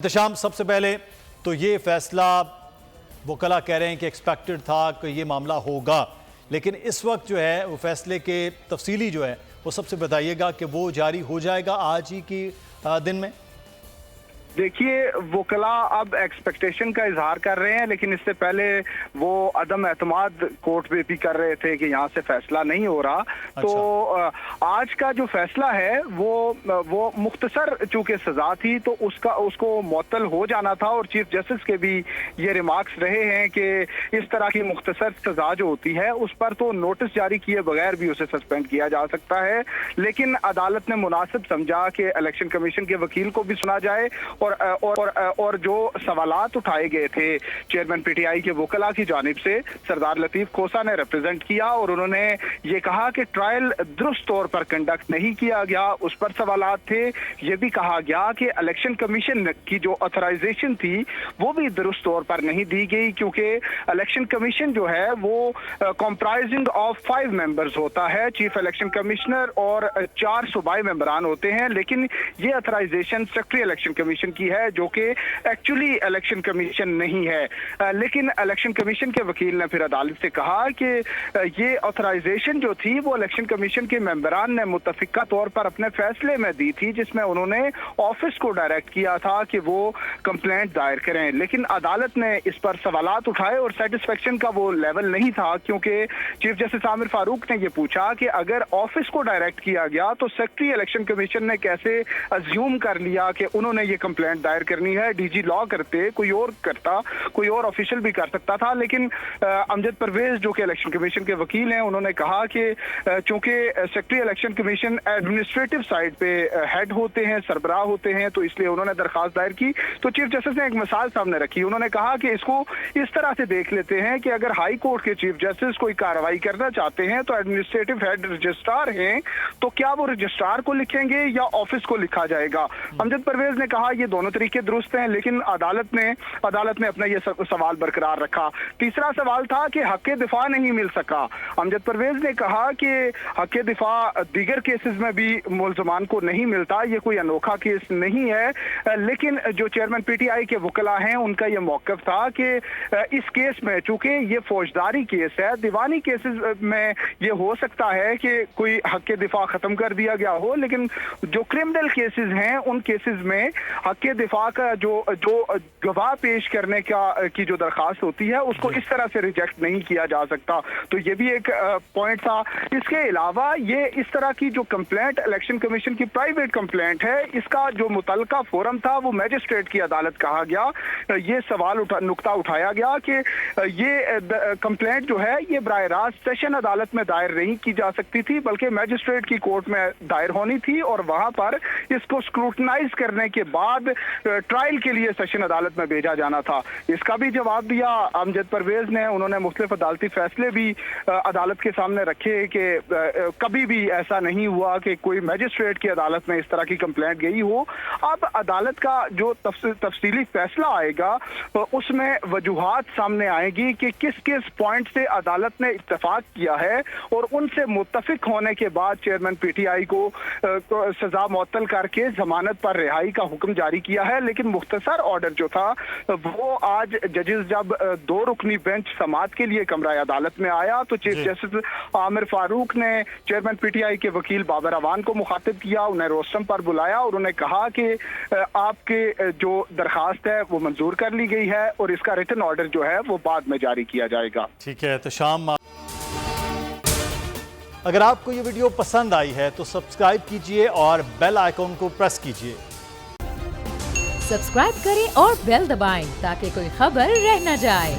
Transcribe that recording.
احتشام سب سے پہلے تو یہ فیصلہ وکلاء کہہ رہے ہیں کہ ایکسپیکٹڈ تھا کہ یہ معاملہ ہوگا، لیکن اس وقت جو ہے وہ فیصلے کے تفصیلی جو ہے وہ سب سے بتائیے گا کہ وہ جاری ہو جائے گا آج ہی کی دن میں۔ دیکھیے وکلاء اب ایکسپیکٹیشن کا اظہار کر رہے ہیں، لیکن اس سے پہلے وہ عدم اعتماد کورٹ پہ بھی کر رہے تھے کہ یہاں سے فیصلہ نہیں ہو رہا۔ تو آج کا جو فیصلہ ہے وہ مختصر چونکہ سزا تھی تو اس کو معطل ہو جانا تھا، اور چیف جسٹس کے بھی یہ ریمارکس رہے ہیں کہ اس طرح کی مختصر سزا جو ہوتی ہے اس پر تو نوٹس جاری کیے بغیر بھی اسے سسپینڈ کیا جا سکتا ہے، لیکن عدالت نے مناسب سمجھا کہ الیکشن کمیشن کے وکیل کو بھی سنا جائے اور جو سوالات اٹھائے گئے تھے چیئرمین پی ٹی آئی کے وکلاء کی جانب سے سردار لطیف کھوسہ نے ریپرزینٹ کیا، اور انہوں نے یہ کہا کہ ٹرائل درست طور پر کنڈکٹ نہیں کیا گیا، اس پر سوالات تھے۔ یہ بھی کہا گیا کہ الیکشن کمیشن کی جو آتھرائزیشن تھی وہ بھی درست طور پر نہیں دی گئی، کیونکہ الیکشن کمیشن جو ہے وہ کمپرائزنگ آف 5 ممبرز ہوتا ہے، چیف الیکشن کمشنر اور 4 صوبائی ممبران ہوتے ہیں، لیکن یہ آتھرائزیشن سیکرٹری الیکشن کمیشن کی ہے جو کہ ایکچولی الیکشن کمیشن نہیں ہے۔ لیکن الیکشن کمیشن کے وکیل نے پھر عدالت سے کہا کہ یہ آتھرائزیشن جو تھی وہ الیکشن کمیشن کے ممبران نے متفقہ طور پر اپنے فیصلے میں دی تھی، جس میں انہوں نے آفس کو ڈائریکٹ کیا تھا کہ وہ کمپلینٹ دائر کریں، لیکن عدالت نے اس پر سوالات اٹھائے اور سیٹسفیکشن کا وہ لیول نہیں تھا، کیونکہ چیف جسٹس عامر فاروق نے یہ پوچھا کہ اگر آفس کو ڈائریکٹ کیا گیا تو سیکرٹری الیکشن کمیشن نے کیسے ازیوم کر لیا کہ انہوں نے یہ کمپلینٹ دائر کرنی ہے، ڈی جی لا کرتے، کوئی اور کرتا، کوئی اور آفیشل بھی کر سکتا تھا، لیکن امجد پرویز جو کہ الیکشن کمیشن کے وکیل ہیں انہوں نے کہا کہ چونکہ secretary election commission administrative side پہ ہیڈ ہوتے ہیں، سربراہ ہوتے ہیں، تو اس لیے انہوں نے درخواست دائر کی۔ تو چیف جسٹس نے ایک مثال سامنے رکھی، انہوں نے کہا کہ اس کو اس طرح سے دیکھ لیتے ہیں کہ اگر ہائی کورٹ کے چیف جسٹس کوئی کارروائی کرنا چاہتے ہیں تو ایڈمنسٹریٹو ہیڈ رجسٹرار ہیں، تو کیا وہ رجسٹرار کو لکھیں گے یا آفس کو لکھا جائے گا؟ امجد پرویز نے کہا یہ دونوں طریقے درست ہیں، لیکن عدالت نے اپنا یہ سوال برقرار رکھا۔ تیسرا سوال تھا کہ حق دفاع نہیں مل سکا۔ امجد پرویز نے کہا کہ حق دفاع دیگر کیسز میں بھی ملزمان کو نہیں ملتا، یہ کوئی انوکھا کیس نہیں ہے، لیکن جو چیئرمین پی ٹی آئی کے وکلاء ہیں ان کا یہ موقف تھا کہ اس کیس میں چونکہ یہ فوجداری کیس ہے، دیوانی کیسز میں یہ ہو سکتا ہے کہ کوئی حق دفاع ختم کر دیا گیا ہو، لیکن جو کرمنل کیسز ہیں ان کیسز میں حق دفاع کا جو گواہ پیش کرنے کی جو درخواست ہوتی ہے اس کو اس طرح سے ریجیکٹ نہیں کیا جا سکتا۔ تو یہ بھی ایک پوائنٹ تھا۔ اس کے علاوہ یہ اس طرح کی جو کمپلینٹ الیکشن کمیشن کی پرائیویٹ کمپلینٹ ہے، اس کا جو متعلقہ فورم تھا وہ میجسٹریٹ کی عدالت کہا گیا۔ یہ سوال نقطہ اٹھایا گیا کہ یہ کمپلینٹ جو ہے یہ براہ راست سیشن عدالت میں دائر نہیں کی جا سکتی تھی، بلکہ میجسٹریٹ کی کورٹ میں دائر ہونی تھی، اور وہاں پر اس کو اسکروٹنائز کرنے کے بعد ٹرائل کے لیے سیشن عدالت میں بھیجا جانا تھا۔ اس کا بھی جواب دیا امجد پرویز نے، انہوں نے مختلف عدالتی فیصلے بھی عدالت کے سامنے رکھے کہ کبھی بھی ایسا نہیں ہوا کہ کوئی میجسٹریٹ کی عدالت میں اس طرح کی کمپلینٹ گئی ہو۔ اب عدالت کا جو تفصیلی فیصلہ آئے گا اس میں وجوہات سامنے آئے گی کہ کس کس پوائنٹ سے عدالت نے اتفاق کیا ہے، اور ان سے متفق ہونے کے بعد چیئرمین پی ٹی آئی کو سزا معطل کر کے ضمانت پر رہائی کا حکم جاری کیا ہے۔ لیکن مختصر آرڈر جو تھا وہ آج ججز جب 2 رکنی بینچ سماعت کے لیے کمرہ عدالت میں آیا تو چیف جسٹس عامر فاروق نے چیئرمین پی ٹی آئی کے وکیل بابر اوان کو مخاطب کیا، انہیں روسٹم پر بلایا اور انہیں کہا کہ آپ کے جو درخواست ہے وہ منظور کر لی گئی ہے، اور اس کا ریٹن آرڈر جو ہے وہ بعد میں جاری کیا جائے گا۔ ٹھیک ہے احتشام، اگر آپ کو یہ ویڈیو پسند آئی ہے تو سبسکرائب کیجئے اور بیل آئیکن کو پریس کیجئے۔ سبسکرائب کریں اور بیل دبائیں تاکہ کوئی خبر رہ نہ جائے۔